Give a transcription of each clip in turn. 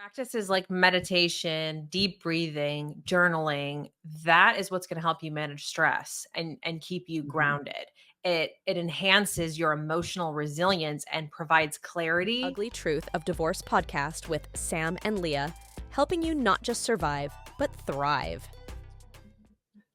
Practices like meditation, deep breathing, journaling, that is what's going to help you manage stress and keep you Mhm. grounded. It enhances your emotional resilience and provides clarity. Ugly Truth of Divorce podcast with Sam and Leah, helping you not just survive, but thrive.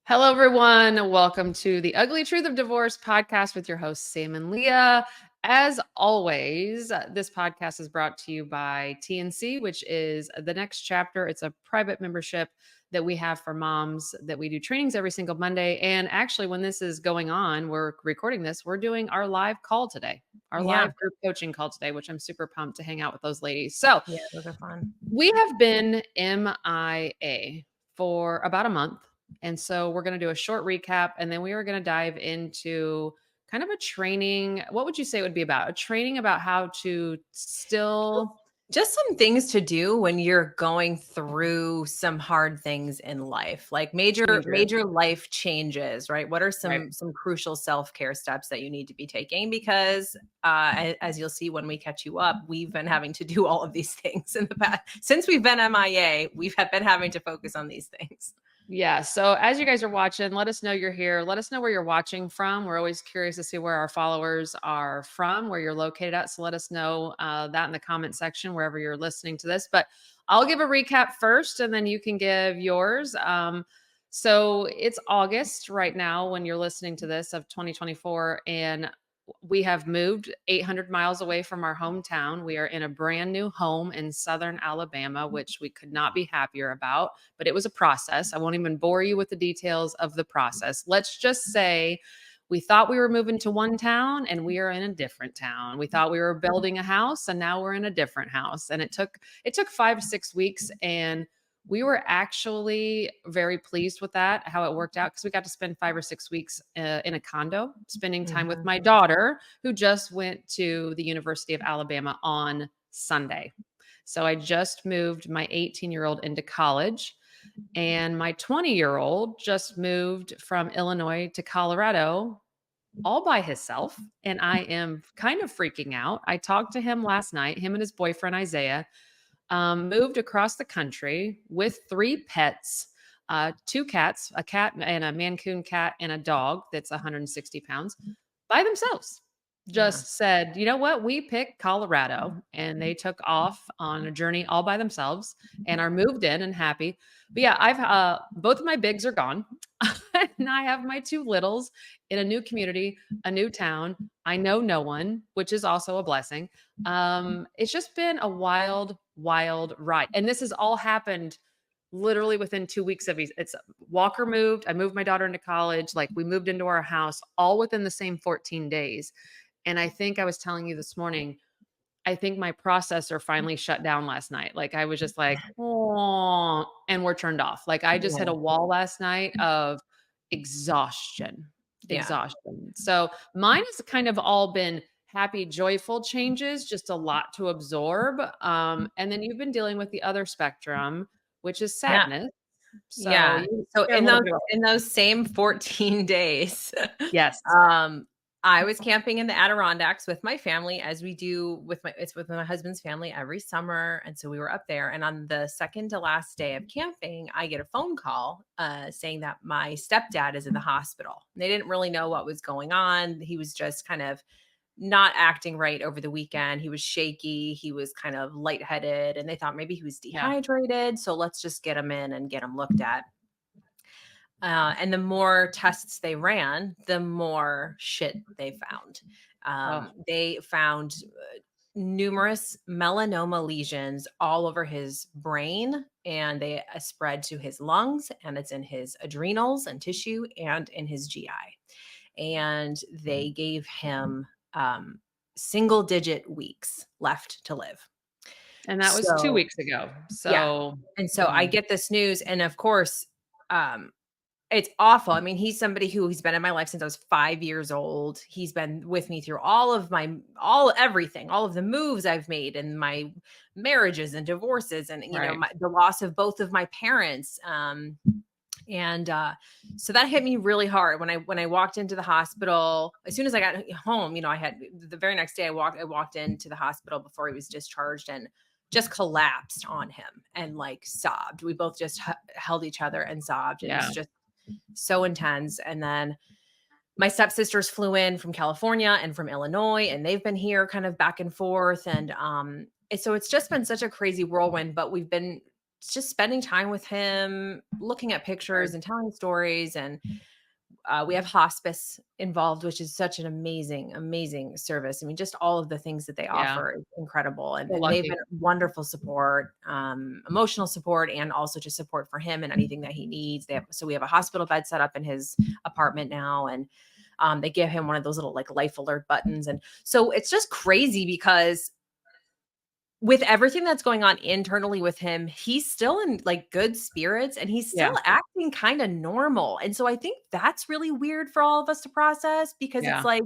Hello, everyone. Welcome to the Ugly Truth of Divorce podcast with your hosts, Sam and Leah. As always, this podcast is brought to you by TNC, which is the next chapter. It's a private membership that we have for moms that we do trainings every single Monday. And actually, when this is going on, we're recording this, we're doing our live call today, our Yeah. live group coaching call today, which I'm super pumped to hang out with those ladies. So Yeah, those are fun. we have been MIA for about a month. And so we're going to do a short recap and then we are going to dive into kind of a training. What would you say it would be about? A training about how to still. Just some things to do when you're going through some hard things in life, like major Dangerous. major life changes, right? What are Right. some crucial self-care steps that you need to be taking? Because as you'll see when we catch you up, we've been having to do all of these things in the past. Since we've been MIA, we've been having to focus on these things. Yeah. So as you guys are watching, let us know you're here. Let us know where you're watching from. We're always curious to see where our followers are from, where you're located at. So let us know that in the comment section, wherever you're listening to this. But I'll give a recap first and then you can give yours. So it's August right now when you're listening to this of 2024. And we have moved 800 miles away from our hometown. We are in a brand new home in Southern Alabama, which we could not be happier about, but it was a process. I won't even bore you with the details of the process. Let's just say we thought we were moving to one town and we are in a different town. We thought we were building a house and now we're in a different house. And it took 5 to 6 weeks, and we were actually very pleased with that, how it worked out, because we got to spend 5 or 6 weeks in a condo, spending time with my daughter, who just went to the University of Alabama on Sunday. So I just moved my 18-year-old into college, and my 20-year-old just moved from Illinois to Colorado all by himself. And I am kind of freaking out. I talked to him last night, him and his boyfriend, Isaiah. Moved across the country with 3 pets, 2 cats, a cat and a Mancoon cat and a dog that's 160 pounds by themselves. Yeah. Just said, you know what? We picked Colorado, and they took off on a journey all by themselves and are moved in and happy. But yeah, I've both of my bigs are gone. And I have my 2 littles in a new community, a new town. I know no one, which is also a blessing. It's just been a wild, wild ride. And this has all happened literally within 2 weeks of it's Walker moved. I moved my daughter into college. Like, we moved into our house all within the same 14 days. And I think I was telling you this morning, I think my processor finally shut down last night. Like, I was just like, oh, and we're turned off. Like, I just hit Yeah. a wall last night of exhaustion, Yeah. exhaustion. So mine has kind of all been happy, joyful changes, just a lot to absorb. And then you've been dealing with the other spectrum, which is Yeah. sadness. So Yeah. you So share a little bit. in those same 14 days, Yes. I was camping in the Adirondacks with my family, as we do with my husband's family every summer. And so we were up there. And on the second to last day of camping, I get a phone call saying that my stepdad is in the hospital. They didn't really know what was going on. He was just kind of not acting right over the weekend. He was shaky. He was kind of lightheaded, and they thought maybe he was Yeah. dehydrated. So let's just get him in and get him looked at. And the more tests they ran, the more shit they found. Oh, They found numerous melanoma lesions all over his brain, and they spread to his lungs, and it's in his adrenals and tissue and in his GI. And they gave him single digit weeks left to live. and that was 2 So, weeks ago. yeah. So, And so I get this news, and of course, um, it's awful. I mean, he's somebody who's been in my life since I was 5 years old. He's been with me through everything, all of the moves I've made, and my marriages and divorces, and right. the loss of both of my parents. And so that hit me really hard when I walked into the hospital. As soon as I got home, I had the very next day I walked into the hospital before he was discharged, and just collapsed on him and like sobbed. We both just held each other and sobbed. It Yeah. was just so intense. And then my stepsisters flew in from California and from Illinois, and they've been here kind of back and forth. And so it's just been such a crazy whirlwind, but we've been just spending time with him, looking at pictures and telling stories. And we have hospice involved, which is such an amazing, amazing service. I mean, just all of the things that they Yeah. offer is incredible. So And they've lucky. been wonderful support, emotional support, and also just support for him and anything that he needs. So we have a hospital bed set up in his apartment now. And they give him one of those little like life alert buttons. And so it's just crazy because with everything that's going on internally with him, he's still in like good spirits and he's still Yeah. acting kind of normal. And so I think that's really weird for all of us to process because it's Yeah. like,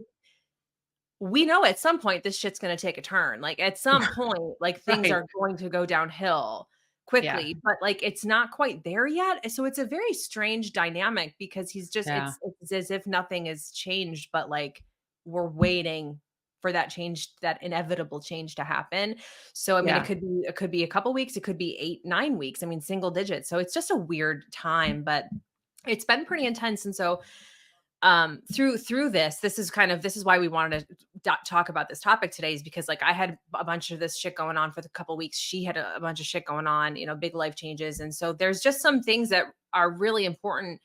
we know at some point this shit's going to take a turn. Like at some point, like things Right. are going to go downhill Yeah. quickly, but like it's not quite there yet. So it's a very strange dynamic because he's just, Yeah. it's as if nothing has changed, but like we're waiting for that change, that inevitable change to happen. So I mean, Yeah. it could be a couple weeks, it could be 8, 9 weeks. I mean, single digits. So it's just a weird time, but it's been pretty intense. And so through this is this is why we wanted to talk about this topic today, is because like I had a bunch of this shit going on for the couple weeks. She had a bunch of shit going on, big life changes. And so there's just some things that are really important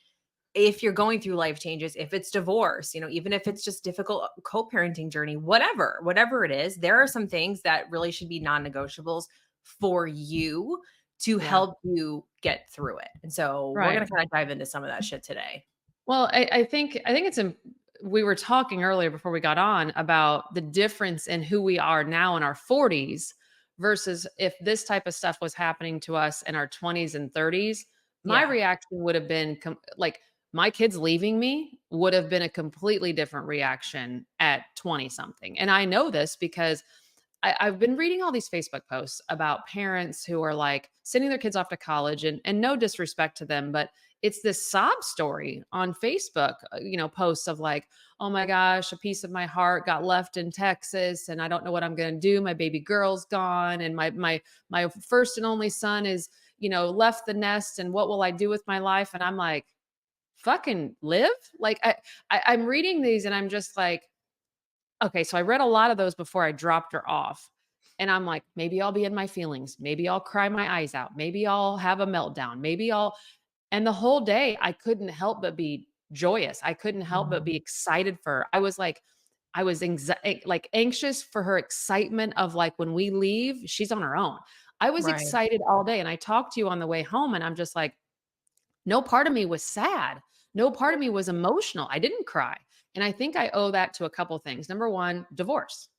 if you're going through life changes, if it's divorce, even if it's just difficult co-parenting journey, whatever it is, there are some things that really should be non-negotiables for you to Yeah. help you get through it. And so we're Right. going to kind of dive into some of that shit today. Well, I think it's we were talking earlier before we got on about the difference in who we are now in our 40s versus if this type of stuff was happening to us in our 20s and 30s. My Yeah. reaction would have been like my kids leaving me would have been a completely different reaction at 20 something. And I know this because I've been reading all these Facebook posts about parents who are like sending their kids off to college, and no disrespect to them, but it's this sob story on Facebook, posts of like, oh my gosh, a piece of my heart got left in Texas and I don't know what I'm going to do. My baby girl's gone. And my first and only son is, left the nest. And what will I do with my life? And I'm like, fucking live. Like I'm reading these and I'm just like, okay, so I read a lot of those before I dropped her off. And I'm like, maybe I'll be in my feelings. Maybe I'll cry my eyes out. Maybe I'll have a meltdown. And the whole day I couldn't help but be joyous. I couldn't help but be Mhm. excited for her. I was like anxious for her excitement of like when we leave, she's on her own. I was Right. excited all day. And I talked to you on the way home and I'm just like, no part of me was sad. No part of me was emotional. I didn't cry. And I think I owe that to a couple things. Number one, divorce.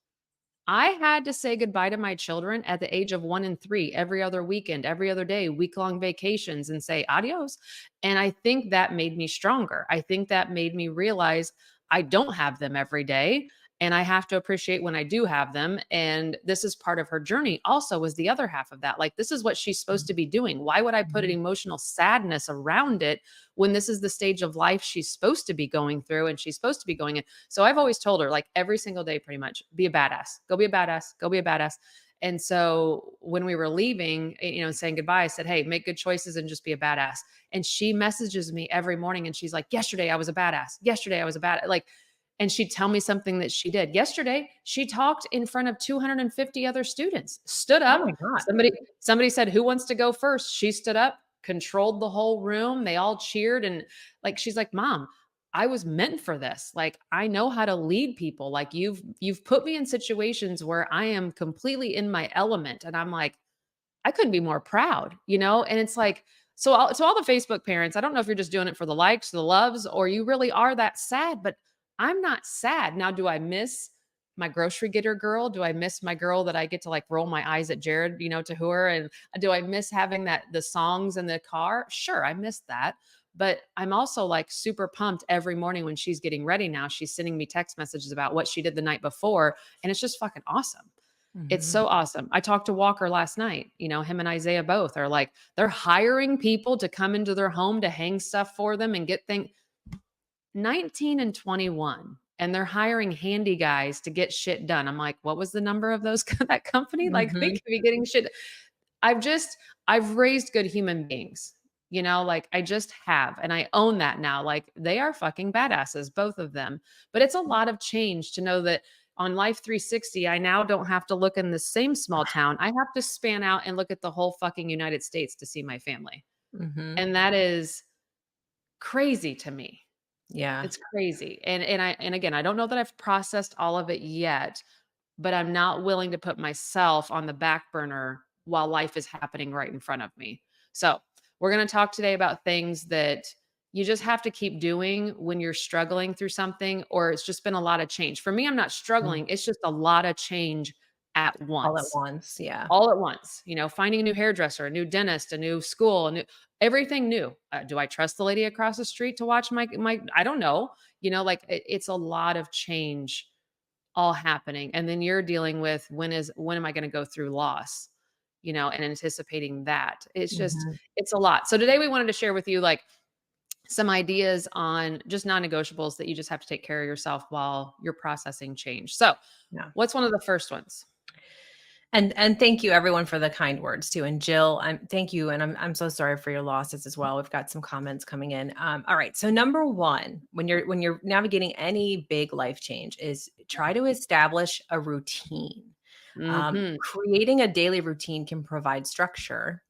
I had to say goodbye to my children at the age of 1 and 3 every other weekend, every other day, week-long vacations, and say adios. And I think that made me stronger. I think that made me realize I don't have them every day. And I have to appreciate when I do have them. And this is part of her journey. Also, was the other half of that. Like, this is what she's supposed to be doing. Why would I put an Mhm. emotional sadness around it when this is the stage of life she's supposed to be going through and she's supposed to be going in? So I've always told her, like every single day, pretty much, be a badass, go be a badass, go be a badass. And so when we were leaving, saying goodbye, I said, hey, make good choices and just be a badass. And she messages me every morning and she's like, yesterday I was a badass. Yesterday I was a badass. Like, and she'd tell me something that she did. Yesterday, she talked in front of 250 other students, stood Oh up. my God. Somebody said, who wants to go first? She stood up, controlled the whole room. They all cheered. And like, she's like, Mom, I was meant for this. Like, I know how to lead people. Like you've put me in situations where I am completely in my element. And I'm like, I couldn't be more proud. And it's like, so all the Facebook parents, I don't know if you're just doing it for the likes, the loves, or you really are that sad, but I'm not sad. Now, do I miss my grocery getter girl? Do I miss my girl that I get to like roll my eyes at Jared, to her? And do I miss having the songs in the car? Sure, I miss that. But I'm also like super pumped every morning when she's getting ready now. She's sending me text messages about what she did the night before. And it's just fucking awesome. It's Mhm. so awesome. I talked to Walker last night. Him and Isaiah both are like, they're hiring people to come into their home to hang stuff for them and get things 19 and 21. and they're hiring handy guys to get shit done. I'm like, what was the number of those that company? Like they Mhm. could be getting shit. I've just I've raised good human beings. Like I just have, and I own that now. Like they are fucking badasses, both of them. But it's a lot of change to know that on Life 360, I now don't have to look in the same small town. I have to span out and look at the whole fucking United States to see my family. Mhm. And that is crazy to me. Yeah. It's crazy. And again, I don't know that I've processed all of it yet, but I'm not willing to put myself on the back burner while life is happening right in front of me. So, we're going to talk today about things that you just have to keep doing when you're struggling through something, or it's just been a lot of change. For me, I'm not Mm. struggling, it's just a lot of change at All at once. once. Yeah. All at once, finding a new hairdresser, a new dentist, a new school, everything new. Do I trust the lady across the street to watch my I don't know. Like it's a lot of change all happening. And then you're dealing with when am I going to go through loss? And anticipating that. Mhm. It's a lot. So today we wanted to share with you like some ideas on just non-negotiables that you just have to take care of yourself while you're processing change. So, Yeah. what's one of the first ones? And thank you everyone for the kind words too. And Jill, thank you. And I'm so sorry for your losses as well. We've got some comments coming in. All right. So number one, when you're navigating any big life change, is try to establish a routine. Mhm. Creating a daily routine can provide structure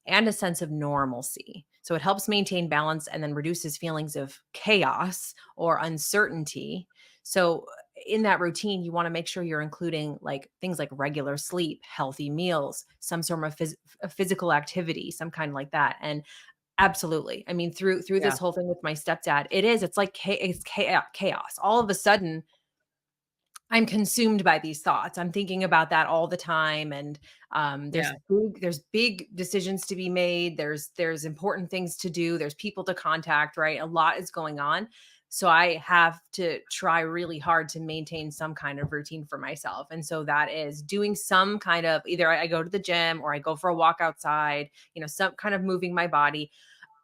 and a sense of normalcy. So it helps maintain balance and then reduces feelings of chaos or uncertainty. So in that routine, you want to make sure you're including like things like regular sleep, healthy meals, some sort of physical activity, some kind like that. And absolutely, I mean, through Yeah. this whole thing with my stepdad, it's like it's chaos. All of a sudden, I'm consumed by these thoughts. I'm thinking about that all the time, and Yeah. there's big decisions to be made. There's important things to do. There's people to contact. Right, a lot is going on. So I have to try really hard to maintain some kind of routine for myself, and so that is doing some kind of either I go to the gym or I go for a walk outside. Some kind of moving my body.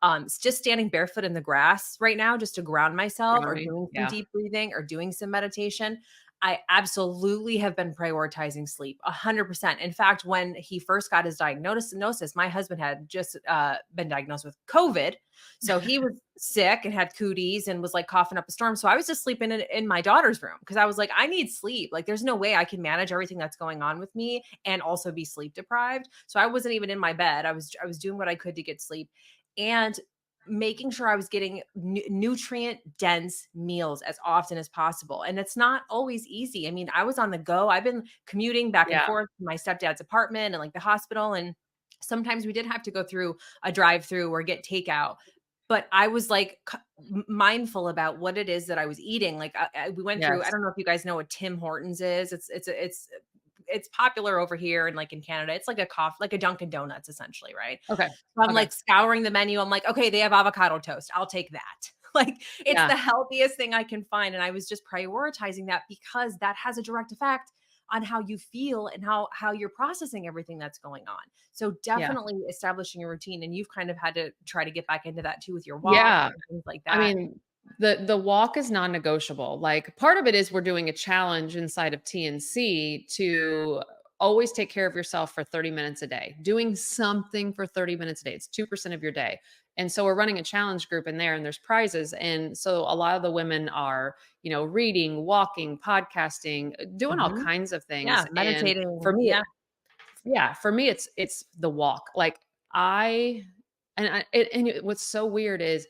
It's just standing barefoot in the grass right now just to ground myself or Grounding. doing some Yeah. deep breathing or doing some meditation. I absolutely have been prioritizing sleep 100%. In fact, when he first got his diagnosis, my husband had just been diagnosed with COVID. So he was sick and had cooties and was like coughing up a storm. So I was just sleeping in my daughter's room because I was like, I need sleep. Like, there's no way I can manage everything that's going on with me and also be sleep deprived. So I wasn't even in my bed. I was doing what I could to get sleep and making sure I was getting nutrient dense meals as often as possible. And it's not always easy. I mean, I was on the go. I've been commuting back and Yeah. forth to my stepdad's apartment and like the hospital. And sometimes we did have to go through a drive through or get takeout. But I was like mindful about what it is that I was eating. Like we went through. I Yes. don't know if you guys know what Tim Hortons is. It's popular over here and like in Canada. It's like a coffee, like a Dunkin' Donuts, essentially, right? Okay. So I'm Okay. like scouring the menu. I'm like, okay, they have avocado toast. I'll take that. Like it's Yeah. the healthiest thing I can find. And I was just prioritizing that because that has a direct effect on how you feel and how you're processing everything that's going on. So Yeah. definitely establishing a routine. And you've kind of had to try to get back into that too with your walk Yeah. and things like I that. mean, the walk is non-negotiable. Like part of it is we're doing a challenge inside of TNC to always take care of yourself for 30 minutes a day. Doing something for 30 minutes a day. It's 2% of your day. And so we're running a challenge group in there and there's prizes. And so a lot of the women are, reading, walking, podcasting, doing all Mhm. kinds of things. Yeah. And Meditating. for me, Yeah. yeah, for me it's the walk. Like I and I and what's so weird is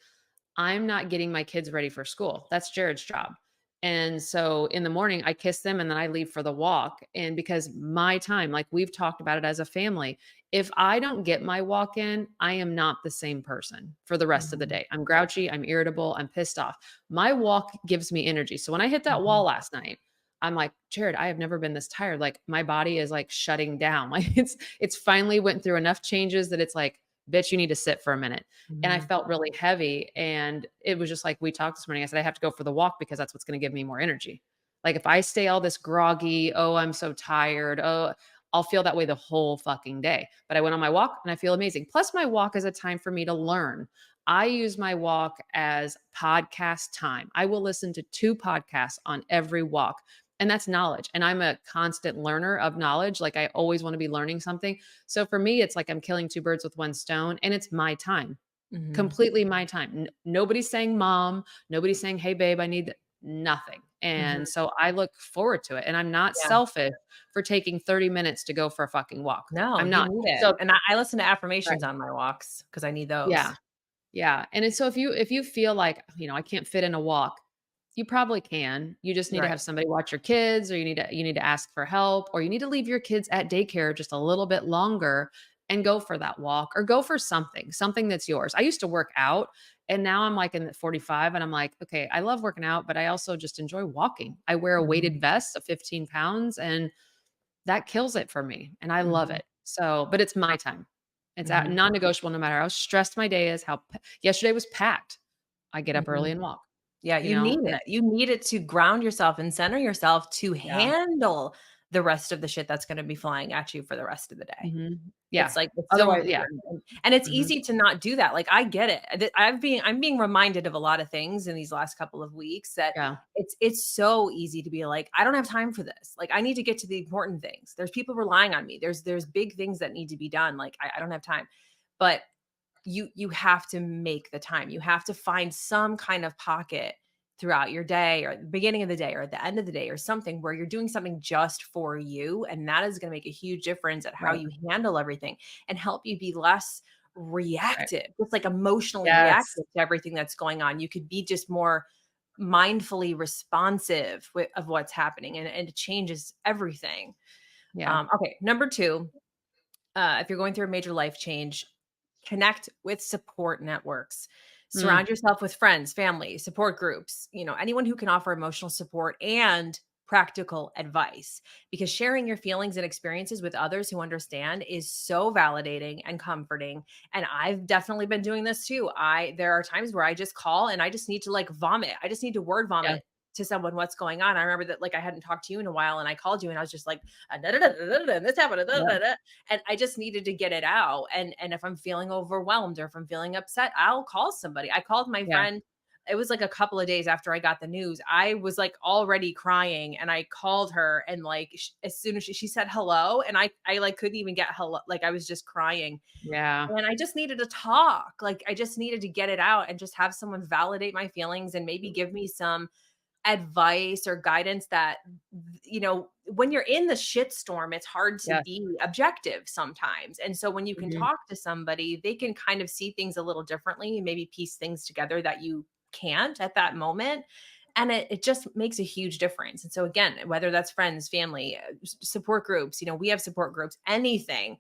I'm not getting my kids ready for school. That's Jared's job. And so in the morning, I kiss them and then I leave for the walk. And because my time, like we've talked about it as a family, if I don't get my walk in, I am not the same person for the rest of the Mhm. day. I'm grouchy, I'm irritable, I'm pissed off. My walk gives me energy. So when I hit that wall Mhm. last night, I'm like, Jared, I have never been this tired. Like my body is like shutting down. Like it's finally went through enough changes that it's like, bitch, you need to sit for a minute. And I Mhm. felt really heavy. And it was just like we talked this morning. I said, I have to go for the walk because that's what's going to give me more energy. Like if I stay all this groggy, oh, I'm so tired. Oh, I'll feel that way the whole fucking day. But I went on my walk and I feel amazing. Plus, my walk is a time for me to learn. I use my walk as podcast time. I will listen to 2 podcasts on every walk, and that's knowledge, and I'm a constant learner of knowledge, like, I always wanna be learning something. So for me, it's like I'm killing 2 birds with 1 stone, and it's my time. Mhm. Completely my time. Nobody's saying, "Mom," nobody's saying, "Hey, babe, I need" nothing. Mhm. And so I look forward to it, and I'm not Yeah. selfish for taking 30 minutes to go for a fucking walk. No, I'm you not. need it. So And I listen to right. affirmations on my walks because I need Yeah. those. Yeah, and so if you feel like, I can't fit in a walk, you probably can. You just need to Right. have somebody watch your kids, or you need to ask for help, or you need to leave your kids at daycare just a little bit longer and go for that walk, or go for something that's yours. I used to work out, and now I'm like in the 45, and I'm like, okay, I love working out, but I also just enjoy walking. I wear a weighted Mhm. vest of 15 pounds, and that kills it for me, and I love Mhm. it. So, but it's my time. It's at Mhm. non-negotiable no matter how stressed my day is, yesterday was packed. I get up early Mhm. and walk, Yeah, you need and it. You need it to ground yourself and center yourself to yeah. handle the rest of the shit that's gonna be flying at you for the rest of the day. Mhm. It's Yeah. like it's so Otherwise, yeah. important, and it's Mhm. easy to not do that, like, I get it. I'm being reminded of a lot of things in these last couple of weeks that Yeah. it's so easy to be like, "I don't have time for this." Like, I need to get to the important things. There's people relying on me. There's big things that need to be done, like, I don't have time. But you have to make the time. You have to find some kind of pocket throughout your day or at the beginning of the day or at the end of the day or something where you're doing something just for you, and that is going to make a huge difference at how Right. you handle everything and help you be less Right. reactive, just like emotionally Yes. reactive to everything that's going on. You could be just more mindfully responsive of what's happening, and it changes everything. Yeah. Okay, number two, if you're going through a major life change, connect with support networks. Mm. Surround yourself with friends, family, support groups, anyone who can offer emotional support and practical advice, because sharing your feelings and experiences with others who understand is so validating and comforting. And I've definitely been doing this too. There are times where I just call and I just need to like vomit. I just need to word Yeah. vomit to someone what's going on. I remember that like I hadn't talked to you in a while and I called you and I was just like, "Da, da, da, da, da, da, and this happened, da, Yep. da, da," and I just needed to get it out. And if I'm feeling overwhelmed or if I'm feeling upset, I'll call somebody. I called my Yeah. friend. It was like a couple of days after I got the news. I was like already crying and I called her and like as soon as she said hello and I like couldn't even get hello, like I was just crying. Yeah. And I just needed to talk. Like I just needed to get it out and just have someone validate my feelings and maybe give me some advice or guidance that when you're in the shitstorm, it's hard to Yes. be objective sometimes. And so when you can Mhm. talk to somebody, they can kind of see things a little differently and maybe piece things together that you can't at that moment. And it just makes a huge difference. And so again, whether that's friends, family, support groups, we have support groups, anything,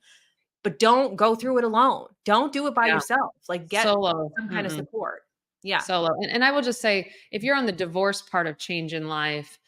but don't go through it alone. Don't do it by Yeah. yourself. Like get Solo. some kind of Mm-mm. support. Yeah. Solo. And I will just say, if you're on the divorce part of change in life,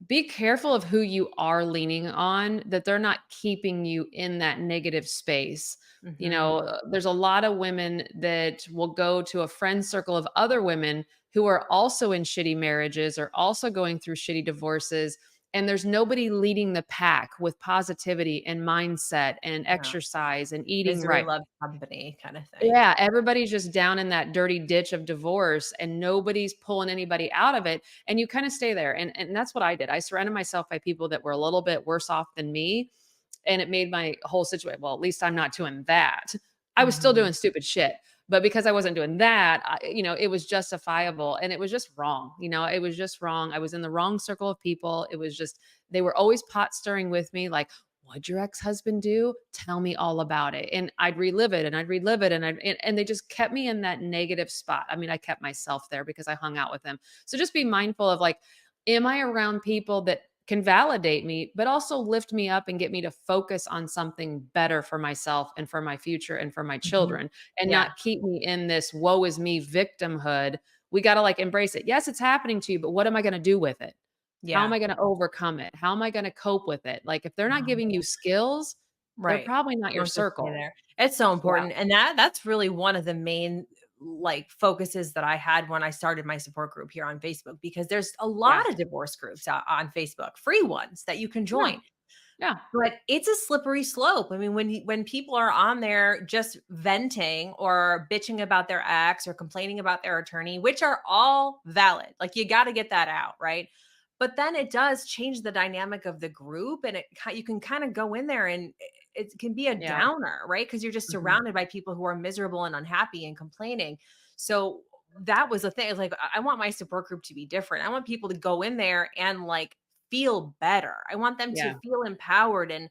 be careful of who you are leaning on, that they're not keeping you in that negative space. Hmm. There's a lot of women that will go to a friend circle of other women who are also in shitty marriages or also going through shitty divorces. And there's nobody leading the pack with positivity and mindset and Yeah. exercise and eating Misery right. loves company kind of thing. Yeah, everybody's just down in that dirty ditch of divorce and nobody's pulling anybody out of it, and you kinda stay there, and that's what I did. I surrounded myself by people that were a little bit worse off than me, and it made my whole situation, well, at least I'm not doing that. I was still Mhm. doing stupid shit, but because I wasn't doing that, it was justifiable, and it was just wrong, it was just wrong. I was in the wrong circle of people. It was just they were always pot stirring with me, like, "What'd your ex-husband do? Tell me all about it." And I'd relive it and I'd relive it and they just kept me in that negative spot. I mean, I kept myself there because I hung out with them. So just be mindful of like, am I around people that can validate me, but also lift me up and get me to focus on something better for myself and for my future and for my Mhm. children, and Yeah. not keep me in this woe is me victimhood. We got to like embrace it. Yes, it's happening to you, but what am I going to do with it? How am Yeah. I gonna overcome it? How am I gonna cope with it? Like, if they're not Um, giving you skills, they're right. probably not your Don't just stay circle. there. It's so Yeah, important, and that's really one of the main, like, focuses that I had when I started my support group here on Facebook, because there's a yeah, lot of divorce groups on Facebook, free ones that you can yeah, join. Yeah. But it's a slippery slope. I mean, when people are on there just venting or bitching about their ex or complaining about their attorney, which are all valid, like you got to get that out, right? But then it does change the dynamic of the group, and you can kind of go in there and it can be a Yeah. downer, right? Because you're just Mhm. surrounded by people who are miserable and unhappy and complaining. So that was the thing. It's like I want my support group to be different. I want people to go in there and like feel better. I want them to Yeah. feel empowered and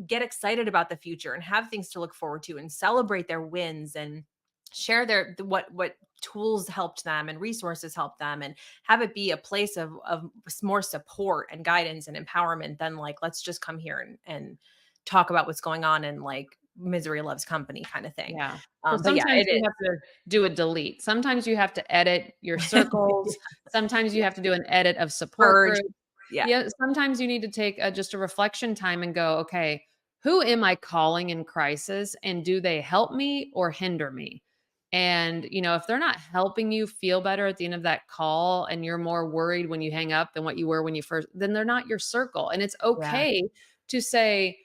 get excited about the future and have things to look forward to and celebrate their wins and share what tools helped them and resources helped them, and have it be a place of more support and guidance and empowerment than like let's just come here and talk about what's going on and like misery loves company kind of thing. Yeah. So But yeah, sometimes it you is. have to do a delete. Sometimes you have to edit your circles. Sometimes you Yeah. have to do an edit of support Purge. groups. Yeah. Yeah, sometimes you need to take just a reflection time and go, okay, who am I calling in crisis and do they help me or hinder me? And, if they're not helping you feel better at the end of that call and you're more worried when you hang up than what you were when you first, then they're not your circle. And it's Yeah. okay to say,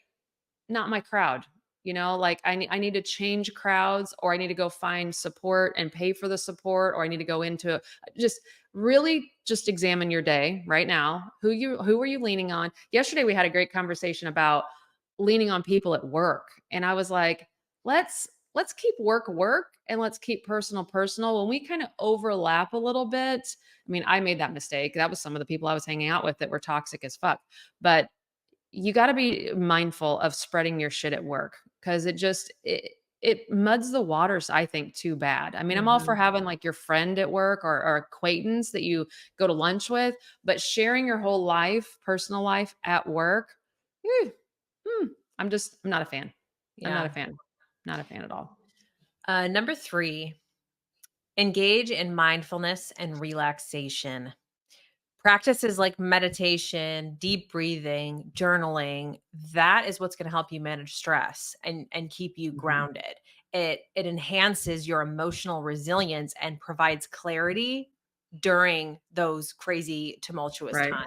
not my crowd. Like I need to change crowds, or I need to go find support and pay for the support, or I need to go into just really just examine your day right now. Who are you leaning on? Yesterday we had a great conversation about leaning on people at work. And I was like, let's keep work work and let's keep personal personal. When we kind of overlap a little bit, I mean, I made that mistake. That was some of the people I was hanging out with that were toxic as fuck. But you gotta be mindful of spreading your shit at work because it muds the waters, I think, too bad. I mean, I'm all for Mhm. having like your friend at work or acquaintance that you go to lunch with, but sharing your whole life, personal life at work, eh, I'm not a fan. I'm not a Yeah. fan. Not a fan at all. Number 3, engage in mindfulness and relaxation. Practices like meditation, deep breathing, journaling, that is what's going to help you manage stress and keep you Mhm. grounded. It enhances your emotional resilience and provides clarity during those crazy tumultuous Right. times.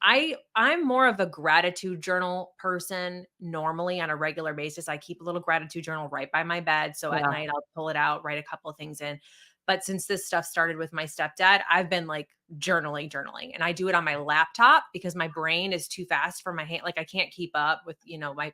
I'm more of a gratitude journal person normally on a regular basis. I keep a little gratitude journal right by my bed. So at Yeah. night I'll pull it out, write a couple of things in. But since this stuff started with my stepdad, I've been like journaling, and I do it on my laptop because my brain is too fast for my hand. Like I can't keep up with,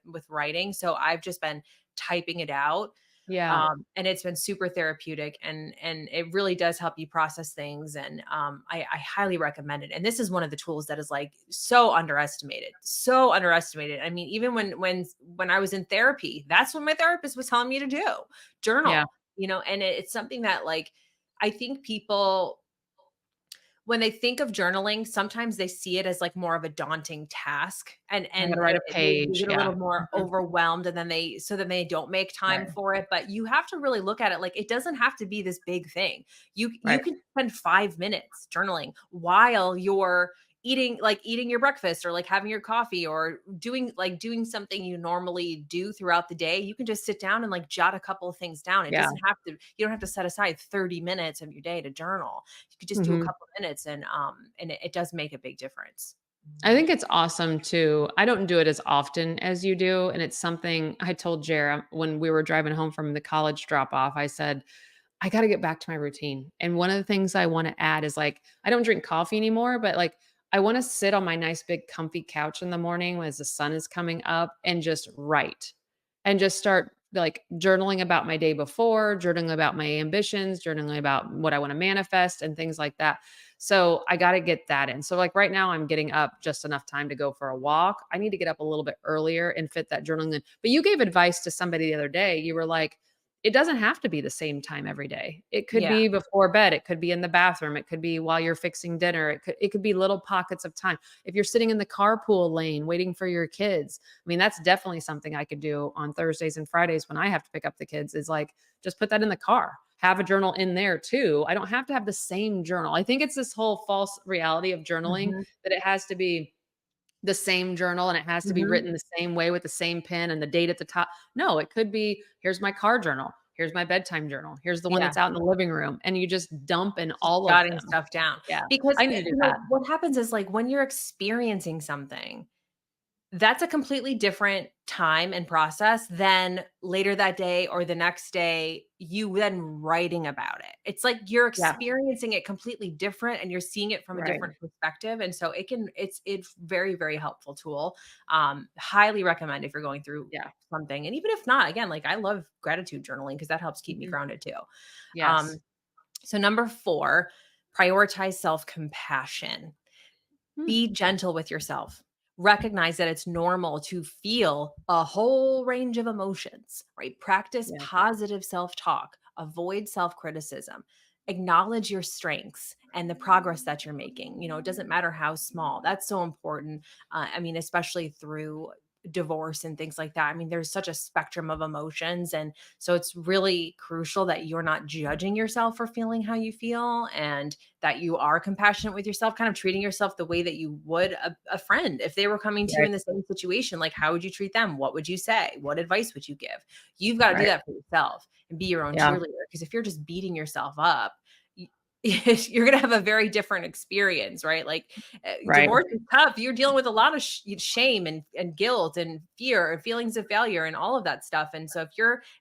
with writing. So I've just been typing it out. Yeah. And it's been super therapeutic, and it really does help you process things. And I highly recommend it. And this is one of the tools that is like so underestimated, so underestimated. I mean, even when I was in therapy, that's what my therapist was telling me to do: Yeah. journal. And it's something that like I think people, when they think of journaling, sometimes they see it as like more of a daunting task, and I gotta and write a they page. get a Yeah. little more Mhm. overwhelmed, and then they don't make time Right. for it. But you have to really look at it like it doesn't have to be this big thing. You Right. can spend 5 minutes journaling while you're eating your breakfast or like having your coffee or doing something you normally do throughout the day. You can just sit down and like jot a couple of things down. Yeah. You don't have to set aside 30 minutes of your day to journal. You could just do a Mhm. couple of minutes, and it does make a big difference. I think it's awesome too. I don't do it as often as you do. And it's something I told Jer when we were driving home from the college drop off. I said, I got to get back to my routine. And one of the things I want to add is like, I don't drink coffee anymore, but like, I want to sit on my nice big comfy couch in the morning as the sun is coming up and just write and just start like journaling about my day before, journaling about my ambitions, journaling about what I want to manifest and things like that. So I got to get that in. So like right now I'm getting up just enough time to go for a walk. I need to get up a little bit earlier and fit that journaling in. But you gave advice to somebody the other day. You were like, it doesn't have to be the same time every day. It could Yeah. be before bed, it could be in the bathroom, it could be while you're fixing dinner, it could be little pockets of time. If you're sitting in the carpool lane waiting for your kids, I mean, that's definitely something I could do on Thursdays and Fridays when I have to pick up the kids is like just put that in the car. Have a journal in there too. I don't have to have the same journal. I think it's this whole false reality of journaling Mhm. that it has to be the same journal and it has to be Mhm. written the same way with the same pen and the date at the top. No, it could be here's my car journal, here's my bedtime journal, here's the one Yeah. that's out in the living room, and you just dump in Just all of jotting them. stuff down. Yeah, Because, I need to do that. what happens is, like, when you're experiencing something, That's a completely different time and process than later that day or the next day, you then writing about it. It's like you're Yeah. experiencing it completely different and you're seeing it from a Right. different perspective. And so it's very, very helpful tool. Highly recommend if you're going through Yeah. something. And even if not, again, like I love gratitude journaling because that helps keep me Mhm. grounded too. Yes. Um, so number 4, prioritize self-compassion. Mm. Be gentle with yourself. Recognize that it's normal to feel a whole range of emotions, right? Practice Yeah. positive self talk, avoid self criticism, acknowledge your strengths and the progress that you're making. It doesn't matter how small. That's so important. I mean, especially through divorce and things like that. I mean, there's such a spectrum of emotions. And so it's really crucial that you're not judging yourself for feeling how you feel and that you are compassionate with yourself, kind of treating yourself the way that you would a friend. If they were coming to you Right. in the same situation, like how would you treat them? What would you say? What advice would you give? You've got to do Right. that for yourself and be your own Yeah. cheerleader. Because if you're just beating yourself up, y- you're going to have a very different experience, right? Like Right. divorce is tough. You're dealing with a lot of shame and guilt and fear and feelings of failure and all of that stuff. And so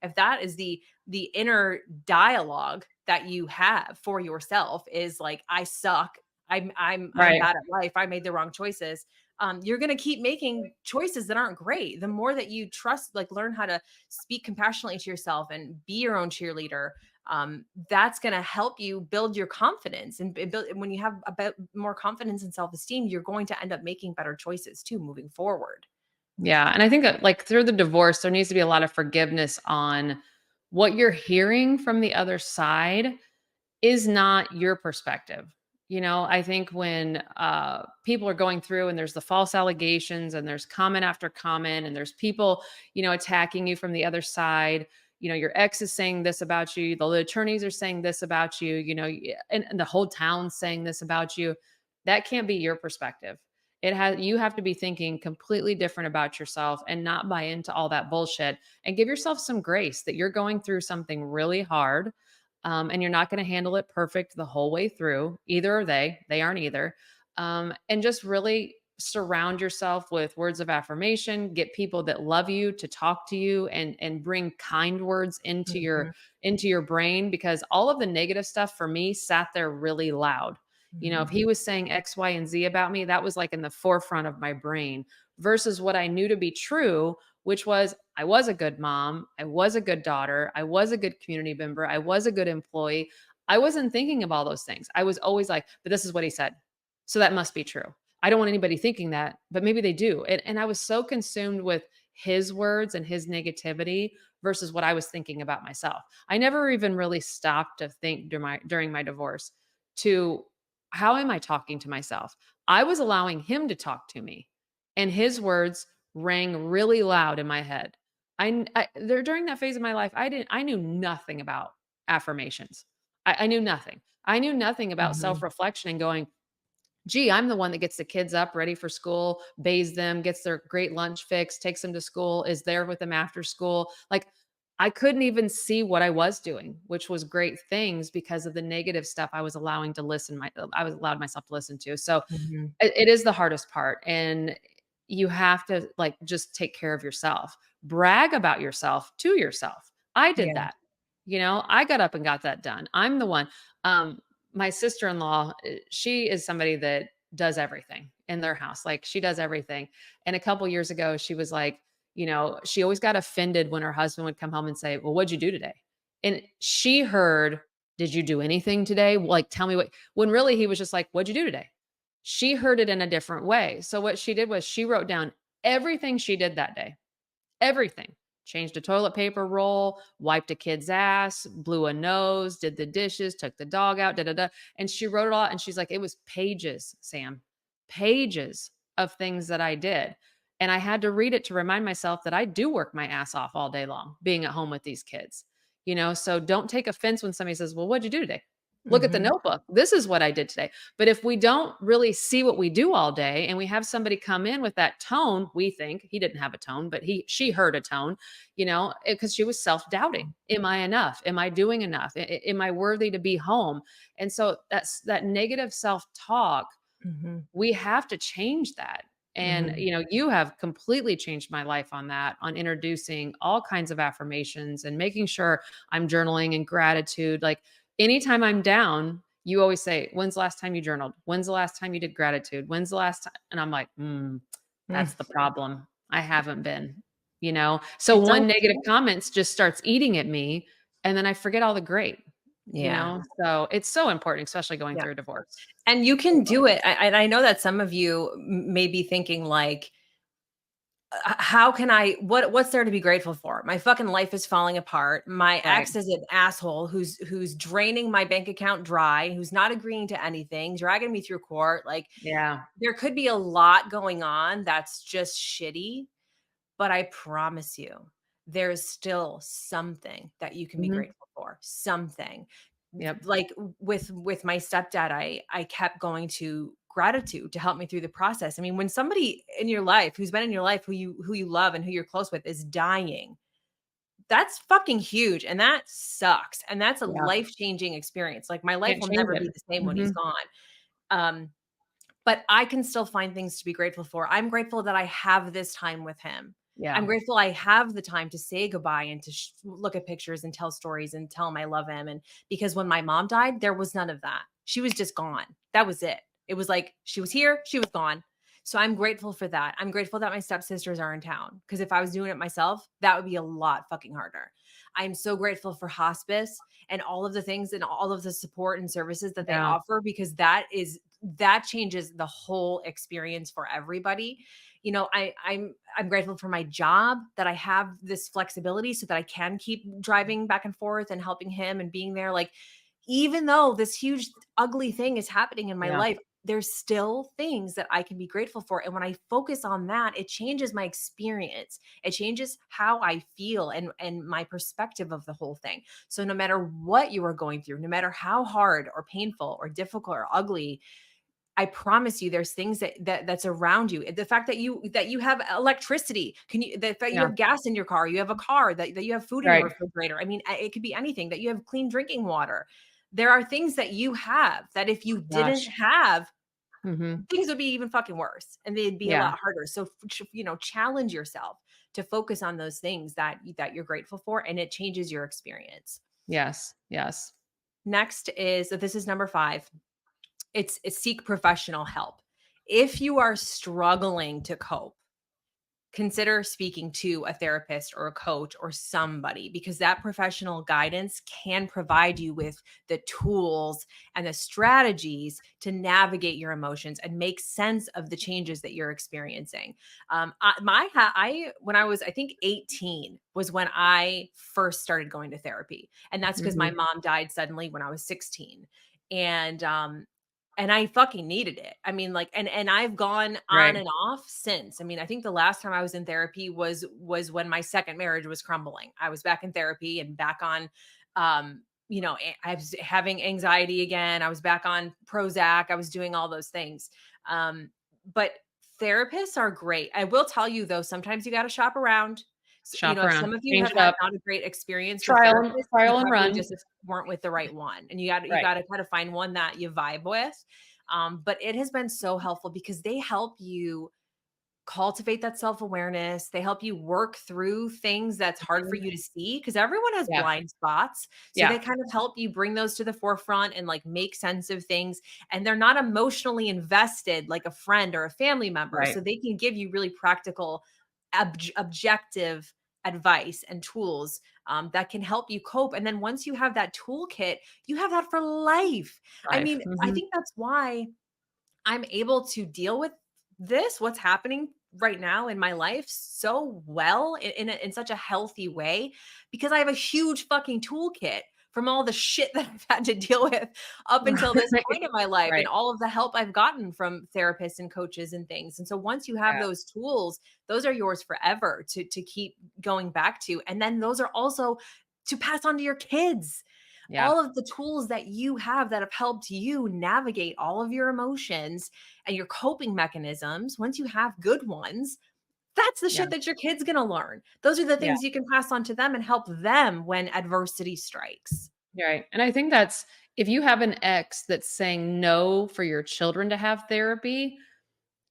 if that is the inner dialogue that you have for yourself is like, I suck. I'm Right. bad at life. I made the wrong choices. You're going to keep making choices that aren't great. The more that you trust, like learn how to speak compassionately to yourself and be your own cheerleader, that's going to help you build your confidence and build. When you have a bit more confidence and self-esteem, you're going to end up making better choices too moving forward. Yeah, and I think that, like, through the divorce, there needs to be a lot of forgiveness on what you're hearing from the other side is not your perspective. I think when people are going through and there's the false allegations and there's comment after comment and there's people, attacking you from the other side. Your ex is saying this about you, the attorneys are saying this about you, and the whole town's saying this about you. That can't be your perspective. You have to be thinking completely different about yourself and not buy into all that bullshit, and give yourself some grace that you're going through something really hard, and you're not going to handle it perfect the whole way through. Either are they. They aren't either. And just really surround yourself with words of affirmation. Get people that love you to talk to you and bring kind words Mhm, into your brain, because all of the negative stuff for me sat there really loud. If mhm, he was saying X, Y, and Z about me, that was like in the forefront of my brain versus what I knew to be true, which was I was a good mom, I was a good daughter, I was a good community member, I was a good employee. I wasn't thinking of all those things. I was always like, but this is what he said. So that must be true. I don't want anybody thinking that, but maybe they do. And I was so consumed with his words and his negativity versus what I was thinking about myself. I never even really stopped to think during my divorce to how am I talking to myself? I was allowing him to talk to me, and his words rang really loud in my head. During that phase of my life, I knew nothing about affirmations. I knew nothing. I knew nothing about mhm, self-reflection and going, gee, I'm the one that gets the kids up ready for school, bathes them, gets their great lunch fix, takes them to school, is there with them after school. Like, I couldn't even see what I was doing, which was great things because of the negative stuff I was allowed myself to listen to. So mhm. it is the hardest part, and you have to, like, just take care of yourself. Brag about yourself to yourself. I did Yeah, that. I got up and got that done. I'm the one. Um, my sister-in-law, she is somebody that does everything in their house. Like, she does everything. And a couple years ago, she was like, she always got offended when her husband would come home and say, "Well, what'd you do today?" And she heard, "Did you do anything today? Like, tell me what," when really he was just like, "What'd you do today?" She heard it in a different way. So what she did was she wrote down everything she did that day. Everything. Changed a toilet paper roll, wiped a kid's ass, blew a nose, did the dishes, took the dog out, da da da. And she wrote it all. And she's like, it was pages, Sam, pages of things that I did. And I had to read it to remind myself that I do work my ass off all day long being at home with these kids. So don't take offense when somebody says, "Well, what'd you do today?" Look at the mhm, notebook. This is what I did today. But if we don't really see what we do all day and we have somebody come in with that tone, we think he didn't have a tone, but she heard a tone, because she was self-doubting. Am I enough? Am I doing enough? Am I worthy to be home? And so that negative self-talk, mhm. we have to change that. And, Mhm. you have completely changed my life on that, on introducing all kinds of affirmations and making sure I'm journaling and gratitude. Like anytime I'm down, you always say, "When's the last time you journaled? When's the last time you did gratitude? When's the last time?" And I'm like, Mm. that's the problem. I haven't been. So It's one okay. negative comments just starts eating at me and then I forget all the great, you Yeah. know? So it's so important, especially going Yeah. through a divorce. And you can do it. And I know that some of you may be thinking like, how can I what's there to be grateful for? My fucking life is falling apart. My Right. ex is an asshole who's draining my bank account dry, who's not agreeing to anything, dragging me through court. Like Yeah. there could be a lot going on that's just shitty, but I promise you there's still something that you can be Mhm. grateful for. Something. Yep. Like with my stepdad, I kept going to gratitude to help me through the process. I mean, when somebody in your life who's been in your life who you love and who you're close with is dying, that's fucking huge and that sucks. And that's a Yeah. life-changing experience. Like my life Can't will change never be it. the same when he's Mhm. gone. Um but I can still find things to be grateful for. I'm grateful that I have this time with him. I'm Yeah. grateful I have the time to say goodbye and to look at pictures and tell stories and tell him I love him. And because when my mom died, there was none of that. She was just gone. That was it. It was like she was here, she was gone. So I'm grateful for that. I'm grateful that my stepsisters are in town because if I was doing it myself, that would be a lot fucking harder. I'm so grateful for hospice and all of the things and all of the support and services that they Yeah. offer because that changes the whole experience for everybody. I'm grateful for my job that I have this flexibility so that I can keep driving back and forth and helping him and being there. Like, even though this huge ugly thing is happening in my Yeah. life, there's still things that I can be grateful for. And when I focus on that, it changes my experience. It changes how I feel and my perspective of the whole thing. So no matter what you are going through, no matter how hard or painful or difficult or ugly, I promise you there's things that's around you. The fact that you have electricity, the fact you Yeah. have gas in your car, you have a car, that you have food in your Right. refrigerator. I mean, it could be anything, that you have clean drinking water. There are things that you have that if you didn't Gosh. have, Mhm. things would be even fucking worse and they'd be a Yeah. lot harder. So, challenge yourself to focus on those things that you're grateful for and it changes your experience. Yes. Yes. Next is this is number 5. It's seek professional help. If you are struggling to cope, consider speaking to a therapist or a coach or somebody because that professional guidance can provide you with the tools and the strategies to navigate your emotions and make sense of the changes that you're experiencing. When I was, I think 18 was when I first started going to therapy, and that's because my Mhm. mom died suddenly when I was 16, and I fucking needed it. I mean, like, and I've gone on Right. and off since. I mean, I think the last time I was in therapy was when my second marriage was crumbling. I was back in therapy and back on, I was having anxiety again. I was back on Prozac. I was doing all those things. But therapists are great. I will tell you though, sometimes you got to shop around. Shop If around. some of you Change have it had up. not a great experience with Trial and therapists, you trial and probably run. just weren't with the right one, and you Right. got to kind of find one that you vibe with. But it has been so helpful because they help you cultivate that self-awareness. They help you work through things that's hard for Mhm. you to see because everyone has Yeah. blind spots. So Yeah. they kind of help you bring those to the forefront and like make sense of things. And they're not emotionally invested like a friend or a family member. Right. So they can give you really practical, objective advice and tools that can help you cope. And then once you have that toolkit, you have that for life. I Life. mean, I Mhm. think that's why I'm able to deal with what's happening right now in my life so well in such a healthy way because I have a huge fucking toolkit from all the shit that I've had to deal with up until this Right. point in my life and Right. all of the help I've gotten from therapists and coaches and things. And so once you have Yeah. those tools, those are yours forever to keep going back to. And then those are also to pass on to your kids, Yeah. all of the tools that you have that have helped you navigate all of your emotions and your coping mechanisms. Once you have good ones, that's the Yeah. shit that your kid's going to learn. Those are the Yeah. things you can pass on to them and help them when adversity strikes. Right. And I think that's if you have an ex that's saying no for your children to have therapy,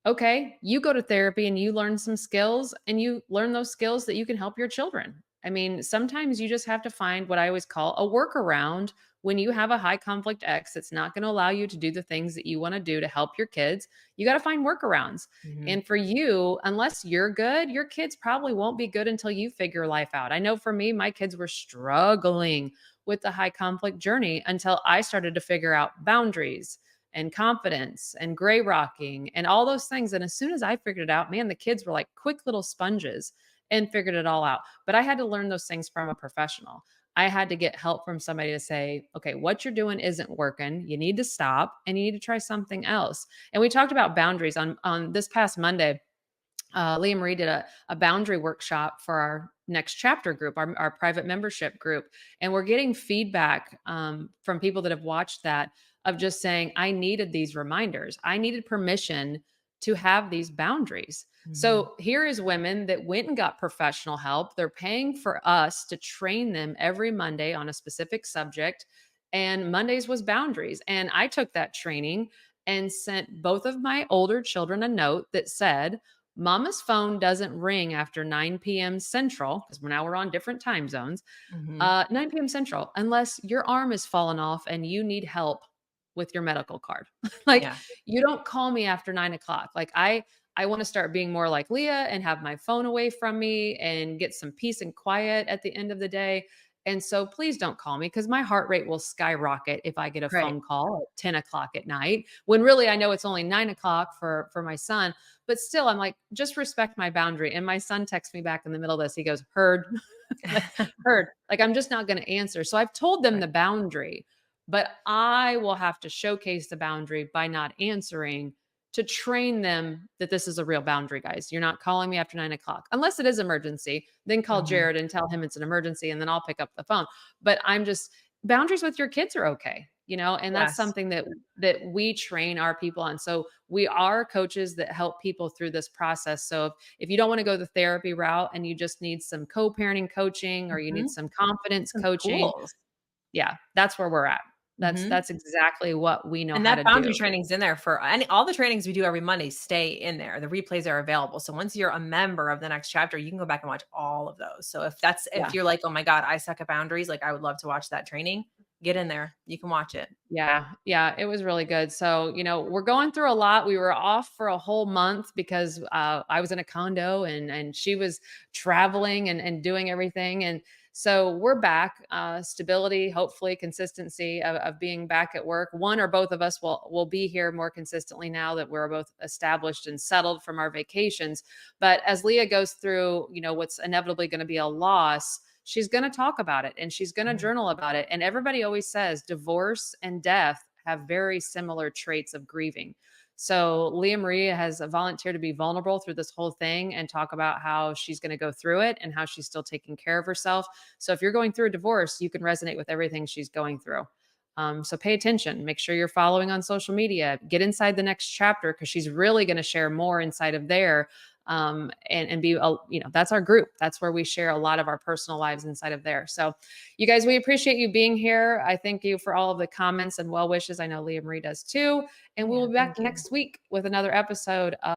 Okay, you go to therapy and you learn some skills and you learn those skills that you can help your children. I mean, sometimes you just have to find what I always call a workaround when you have a high conflict ex that's not going to allow you to do the things that you want to do to help your kids. You got to find workarounds. Mhm. And for you, unless you're good, your kids probably won't be good until you figure life out. I know for me, my kids were struggling with the high conflict journey until I started to figure out boundaries and confidence and gray rocking and all those things. And as soon as I figured it out, man, the kids were like quick little sponges and figured it all out. But I had to learn those things from a professional. I had to get help from somebody to say, okay, what you're doing isn't working. You need to stop and you need to try something else. And we talked about boundaries on this past Monday. Leah Marie did a boundary workshop for our next chapter group, our private membership group. And we're getting feedback from people that have watched that of just saying, I needed these reminders. I needed permission to have these boundaries. Mhm. So here is women that went and got professional help. They're paying for us to train them every Monday on a specific subject. And Mondays was boundaries. And I took that training and sent both of my older children a note that said, Mama's phone doesn't ring after 9 p.m. Central, because now we're on different time zones, Mhm. 9 p.m. Central, unless your arm has fallen off and you need help with your medical card. Like, Yeah. you don't call me after 9 o'clock. Like, I want to start being more like Leah and have my phone away from me and get some peace and quiet at the end of the day. And so please don't call me because my heart rate will skyrocket if I get a Right. phone call at 10 o'clock at night when really I know it's only 9 o'clock for my son. But still, I'm like, just respect my boundary. And my son texts me back in the middle of this. He goes, heard, like, heard. Like, I'm just not going to answer. So I've told them Right. the boundary, but I will have to showcase the boundary by not answering to train them that this is a real boundary, guys. You're not calling me after 9 o'clock unless it is emergency. Then call Mhm. Jared and tell him it's an emergency, and then I'll pick up the phone. But I'm just boundaries with your kids are okay, and that's Yes. something that we train our people on. So we are coaches that help people through this process. So if you don't want to go the therapy route and you just need some co-parenting coaching or you need Mhm. some confidence Some coaching, tools. yeah, that's where we're at. That's Mhm. that's exactly what we know And how that to boundary do. training's in there for all the trainings we do every Monday stay in there. The replays are available. So once you're a member of the next chapter, you can go back and watch all of those. So if Yeah. you're like, "Oh my god, I suck at boundaries, like I would love to watch that training," get in there. You can watch it. Yeah, yeah, it was really good. So, we're going through a lot. We were off for a whole month because I was in a condo and she was traveling and doing everything. And so we're back. Stability, hopefully, consistency of being back at work. One or both of us will be here more consistently now that we're both established and settled from our vacations. But as Leah goes through, what's inevitably going to be a loss, she's going to talk about it and she's going to Mhm. journal about it. And everybody always says divorce and death have very similar traits of grieving. So Leah Maria has volunteered to be vulnerable through this whole thing and talk about how she's going to go through it and how she's still taking care of herself. So if you're going through a divorce, you can resonate with everything she's going through. So pay attention, make sure you're following on social media, get inside the next chapter because she's really going to share more inside of there, and be that's our group. That's where we share a lot of our personal lives inside of there. So you guys, we appreciate you being here. I thank you for all of the comments and well wishes. I know Leah Marie does too, and we Yeah, will be back thank you. next week with another episode of